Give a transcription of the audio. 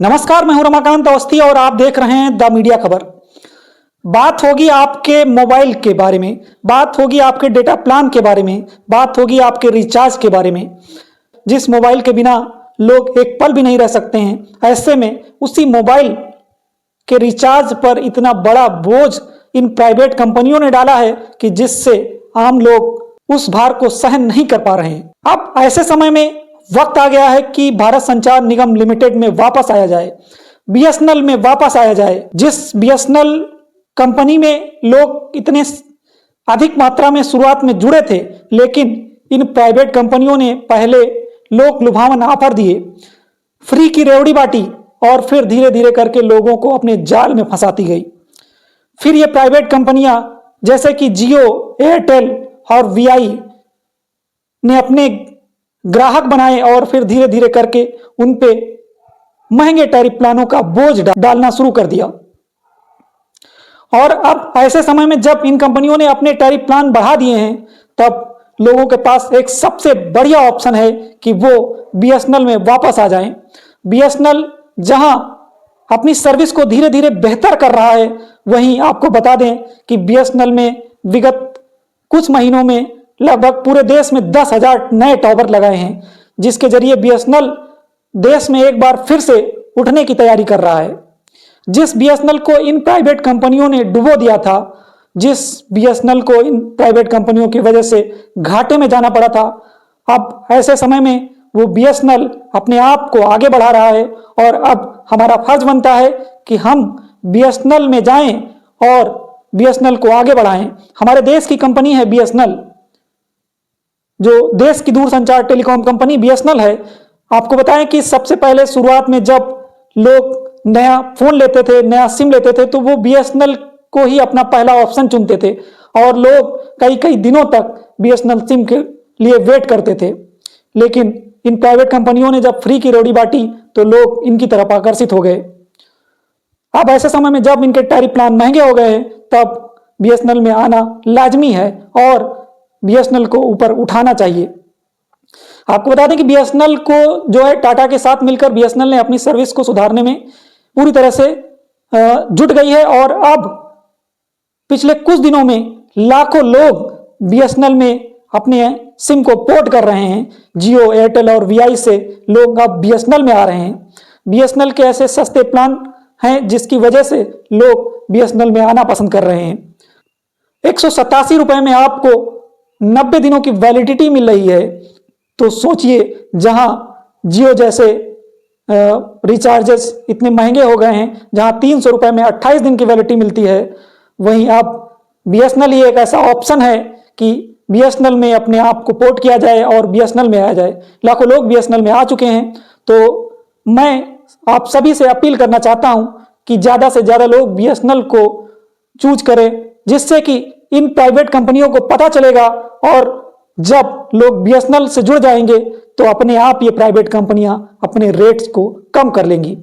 नमस्कार, मैं हूं रमाकांत अवस्थी और आप देख रहे हैं द मीडिया खबर। बात होगी आपके मोबाइल के बारे में, बात होगी आपके डेटा प्लान के बारे में, बात होगी आपके रिचार्ज के बारे में। जिस मोबाइल के बिना लोग एक पल भी नहीं रह सकते हैं, ऐसे में उसी मोबाइल के रिचार्ज पर इतना बड़ा बोझ इन प्राइवेट कंपनियों ने डाला है कि जिससे आम लोग उस भार को सहन नहीं कर पा रहे हैं। अब ऐसे समय में वक्त आ गया है कि भारत संचार निगम लिमिटेड में वापस आया जाए, बीएसएनएल में वापस आया जाए। जिस बीएसएनएल कंपनी में लोग इतने अधिक मात्रा में शुरुआत में जुड़े थे, लेकिन इन प्राइवेट कंपनियों ने पहले लोक लुभावन ऑफर दिए, फ्री की रेवड़ी बांटी और फिर धीरे धीरे करके लोगों को अपने जाल में फंसाती गई। फिर ये प्राइवेट कंपनियां जैसे कि जियो, एयरटेल और वीआई ने अपने ग्राहक बनाए और फिर धीरे धीरे करके उन पे महंगे टैरिफ प्लानों का बोझ डालना शुरू कर दिया। और अब ऐसे समय में जब इन कंपनियों ने अपने टैरिफ प्लान बढ़ा दिए हैं, तब लोगों के पास एक सबसे बढ़िया ऑप्शन है कि वो बीएसएनएल में वापस आ जाएं। बीएसएनएल जहां अपनी सर्विस को धीरे धीरे बेहतर कर रहा है, वहीं आपको बता दें कि बीएसएनएल में विगत कुछ महीनों में लगभग पूरे देश में 10,000 नए टावर लगाए हैं, जिसके जरिए बीएसएनएल देश में एक बार फिर से उठने की तैयारी कर रहा है। जिस बीएसएनएल को इन प्राइवेट कंपनियों ने डुबो दिया था, जिस बीएसएनएल को इन प्राइवेट कंपनियों की वजह से घाटे में जाना पड़ा था, अब ऐसे समय में वो बीएसएनएल अपने आप को आगे बढ़ा रहा है। और अब हमारा फर्ज बनता है कि हम बीएसएनएल में जाएं और बीएसएनएल को आगे बढ़ाएं। हमारे देश की कंपनी है बीएसएनएल, जो देश की दूरसंचार टेलीकॉम कंपनी बीएसएनएल है। आपको बताएं कि सबसे पहले शुरुआत में जब लोग नया फोन लेते थे, नया सिम लेते थे, तो वो बीएसएनएल को ही अपना पहला ऑप्शन चुनते थे और लोग कई कई दिनों तक बीएसएनएल सिम के लिए वेट करते थे। लेकिन इन प्राइवेट कंपनियों ने जब फ्री की रोटी बांटी तो लोग इनकी तरफ आकर्षित हो गए। अब ऐसे समय में जब इनके टैरिफ प्लान महंगे हो गए हैं, तब बीएसएनएल में आना लाजमी है और बीएसएनएल को ऊपर उठाना चाहिए। आपको बता दें कि बीएसएनएल को जो है टाटा के साथ मिलकर बीएसएनएल ने अपनी सर्विस को सुधारने में पूरी तरह से जुट गई है और अब पिछले कुछ दिनों में लाखों लोग बीएसएनएल में अपने सिम को पोर्ट कर रहे हैं। जियो, एयरटेल और वीआई से लोग अब बीएसएनएल में आ रहे हैं। बीएसएनएल के ऐसे सस्ते प्लान हैं जिसकी वजह से लोग बीएसएनएल में आना पसंद कर रहे हैं। 187 रुपए में आपको 90 दिनों की वैलिडिटी मिल रही है। तो सोचिए, जहां जियो जैसे रिचार्जेस इतने महंगे हो गए हैं, जहां 300 रुपए में 28 दिन की वैलिडिटी मिलती है, वहीं अब बीएसएनएल ही एक ऐसा ऑप्शन है कि बीएसएनएल में अपने आप को पोर्ट किया जाए और बीएसएनएल में आ जाए। लाखों लोग बीएसएनएल में आ चुके हैं। तो मैं आप सभी से अपील करना चाहता हूं कि ज्यादा से ज्यादा लोग बीएसएनएल को चूज करें, जिससे कि इन प्राइवेट कंपनियों को पता चलेगा और जब लोग बीएसएनएल से जुड़ जाएंगे तो अपने आप ये प्राइवेट कंपनियां अपने रेट्स को कम कर लेंगी।